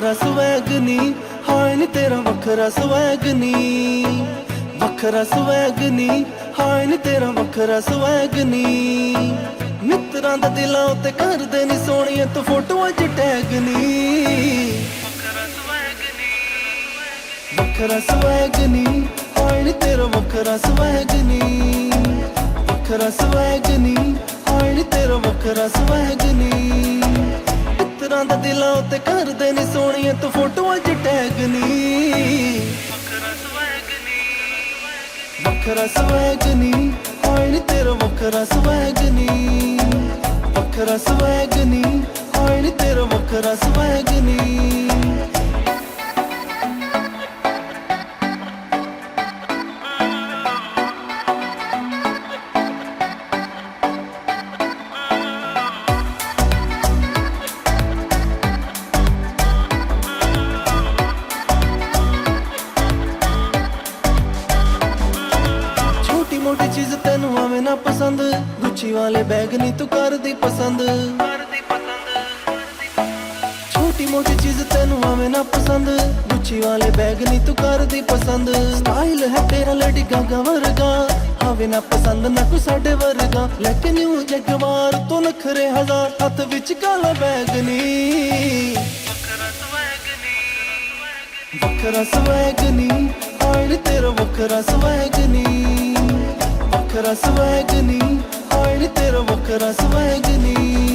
ਵੱਖਰਾ ਸਵੈਗ ਨੀ, ਹਾਏ ਨੀ ਤੇਰਾ ਵੱਖਰਾ ਸਵੈਗ ਨੀ, ਵੱਖਰਾ ਸਵੈਗ ਨੀ, ਹਾਏ ਨੀ ਤੇਰਾ ਵੱਖਰਾ ਸਵੈਗ ਨੀ। ਮਿੱਤਰਾਂ ਦਾ ਦਿਲਾਂ ਉੱਤੇ ਕਰਦੇ ਨੀ ਸੋਹਣੀਆਂ ਤੂੰ ਫੋਟੋਆਂ 'ਚ ਟੈਗ ਨੀ। ਵੱਖਰਾ ਸਵੈਗ ਨੀ, ਵੱਖਰਾ ਸਵੈਗ ਨੀ, ਹਾਏ ਨੀ ਤੇਰਾ ਵੱਖਰਾ ਸਵੈਗ ਨੀ, ਵੱਖਰਾ ਸਵੈਗ ਨੀ, ਹਾਏ ਨੀ ਤੇਰਾ ਵੱਖਰਾ ਸਵੈਗ ਨੀ। ਮਿੱਤਰਾਂ ਦਾ ਦਿਲਾਂ ਉੱਤੇ ਕਰਦੇ ਨੀ ਸੋਹਣੀਆਂ ਤੂੰ ਫੋਟੋਆਂ 'ਚ ਟੈਗ ਨੀ। ਵੱਖਰਾ ਸਵੈਗ ਨੀ, ਵੱਖਰਾ ਸਵੈਗ ਨੀ, ਹਾਏ ਨੀ ਤੇਰਾ ਵੱਖਰਾ ਸਵੈਗ ਨੀ, ਵੱਖਰਾ ਸਵੈਗ ਨੀ, ਹਾਏ ਨੀ ਤੇਰਾ ਵੱਖਰਾ ਸਵੈਗ ਨੀ। ਮੋਟੀ ਚੀਜ਼ ਤੈਨੂੰ ਆਵੇਂ ਨਾ ਪਸੰਦ, ਗੁੱਚੀ ਵਾਲੇ ਬੈਗ ਨੀ ਤੂੰ ਕਰਦੀ ਪਸੰਦ। ਛੋਟੀ ਮੋਟੀ ਚੀਜ਼ ਤੈਨੂੰ ਆਵੇਂ ਨਾ ਪਸੰਦ, ਗੁੱਚੀ ਵਾਲੇ ਬੈਗ ਨੀ ਤੂੰ ਕਰਦੀ ਪਸੰਦ। ਸਟਾਈਲ ਹੈ ਤੇਰਾ ਲੇਡੀ ਗਾਗਾ ਵਰਗਾ, ਆਵੇਂ ਨਾ ਪਸੰਦ ਨਾ ਕੋਈ ਸਾਡੇ ਵਰਗਾ। ਲੈ ਕੇ ਨਿਊ ਜਗਵਾਰ ਤੋਂ ਨਖਰੇ ਹਜ਼ਾਰ, ਹੱਥ ਵਿੱਚ ਕਾਲਾ ਬੈਗ ਨੀ। ਵੱਖਰਾ ਸਵੈਗ ਨੀ, ਵੱਖਰਾ ਸਵੈਗ ਨੀ, ਹਾਏ ਨੀ ਤੇਰਾ ਵੱਖਰਾ ਸਵੈਗ ਨੀ, ਵੱਖਰਾ ਸਵੈਗ ਨੀ, ਹਾਏ ਨੀ ਤੇਰਾ ਵੱਖਰਾ ਸਵੈਗ ਨੀ।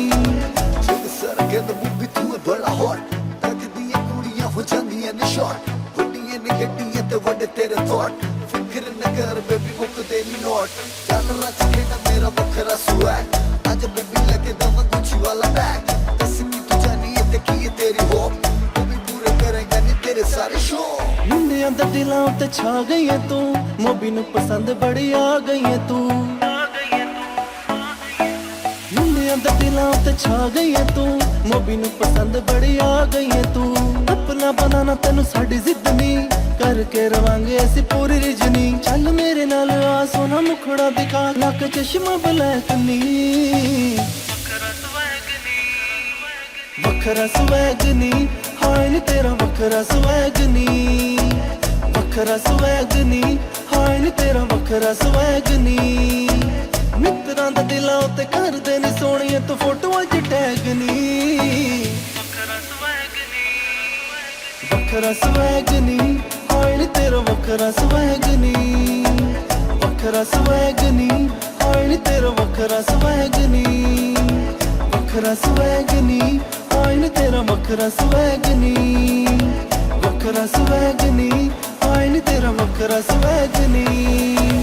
ਜਿੱਦ ਸਾਰਾ ਕਹਿੰਦਾ ਬੀਬੀ ਤੂੰ ਹੈ ਬੜਾ ਹੌਟ, ਅੱਜ ਦੀਆਂ ਕੁੜੀਆਂ ਹੋ ਜਾਂਦੀਆਂ ਨੇ ਸ਼ਾਰਟ, ਵੱਡੀਆਂ ਨੇ ਗੱਡੀਆਂ ਤੇ ਵੱਡੇ ਤੇਰੇ ਥੌਟ। ਫਿਕਰ ਨਾ ਕਰ ਬੇਬੀ ਮੁੱਕਦੇ ਨੀ ਨੋਟ, ਚੱਲ ਰੱਜ ਖੇਡਾ ਮੇਰਾ ਵੱਖਰਾ ਸਵੈਗ। ਅੱਜ ਬੇਬੀ ਲੈ ਕੇ ਦਵਾਂ ਗੁੱਚੀ ਵਾਲਾ ਬੈਗ, ਦੱਸ ਕੀ ਤੂੰ ਜਾਨੀ ਤੇ ਕੀ ਹੈ ਤੇਰੀ ਹੋਪ, ਉਹ ਵੀ ਪੂਰੇ ਕਰੇਗਾ ਨੀ ਤੇਰੇ ਸਾਰੇ ਸ਼ੌਕ। ਮੁੰਡਿਆਂ ਦਾ ਦਿਲਾਂ ਉੱਤੇ ਛਾ ਗਈ ਏ ਤੂੰ, ਮੋਬੀ ਨੂੰ ਪਸੰਦ ਬੜੀ ਆ ਗਈ ਏ ਤੂੰ। ਮੁੰਡਿਆਂ ਦਾ ਦਿਲਾਂ ਉੱਤੇ ਛਾ ਗਈ ਏ ਤੂੰ, ਮੋਬੀ ਨੂੰ ਪਸੰਦ ਬੜੀ ਆ ਗਈ ਏ ਤੂੰ। ਆਪਣਾ ਬਣਾਣਾ ਤੈਨੂੰ ਸਾਡੀ ਜ਼ਿੱਦ ਨੀ, ਕਰਕੇ ਰਵਾਂਗੇ ਅਸੀਂ ਪੂਰੀ ਰਿਜਨੀ। ਚੱਲ ਮੇਰੇ ਨਾਲ ਆ ਸੋਨਾ ਮੁਖੜਾ ਦਿਖਾ, ਲੱਕ ਚਸ਼ਮਾ ਬਲੈਕ ਨੀ। ਵੱਖਰਾ ਸਵੈਗ ਨੀ, ਵੱਖਰਾ ਸਵੈਗ ਨੀ, ਹਾਏ ਨੀ ਤੇਰਾ ਵੱਖਰਾ ਸਵੈਗ ਨੀ, ਵੱਖਰਾ ਸਵੈਗ ਨੀ, ਹਾਏ ਨੀ ਤੇਰਾ ਵੱਖਰਾ ਸਵੈਗ ਨੀ। ਮਿੱਤਰਾਂ ਦਾ ਦਿਲਾਂ ਉੱਤੇ ਕਰਦੇ ਨੀ ਸੋਹਣੀਆਂ ਤੂੰ ਫੋਟੋਆਂ 'ਚ ਟੈਗ ਨੀ। ਵੱਖਰਾ ਸਵੈਗ ਨੀ, ਵੱਖਰਾ ਸਵੈਗ ਨੀ, ਹਾਏ ਨੀ ਤੇਰਾ ਵੱਖਰਾ ਸਵੈਗ ਨੀ, ਵੱਖਰਾ ਸਵੈਗ ਨੀ, ਹਾਏ ਨੀ ਤੇਰਾ ਵੱਖਰਾ ਸਵੈਗ ਨੀ। ਵੱਖਰਾ ਸਵੈਗ ਨੀ, ਹਾਏ ਨੀ ਤੇਰਾ ਵੱਖਰਾ ਸਵੈਗ ਨੀ, ਵੱਖਰਾ ਸਵੈਗ ਨੀ, ਹਾਏ ਨੀ ਤੇਰਾ ਵੱਖਰਾ ਸਵੈਗ ਨੀ।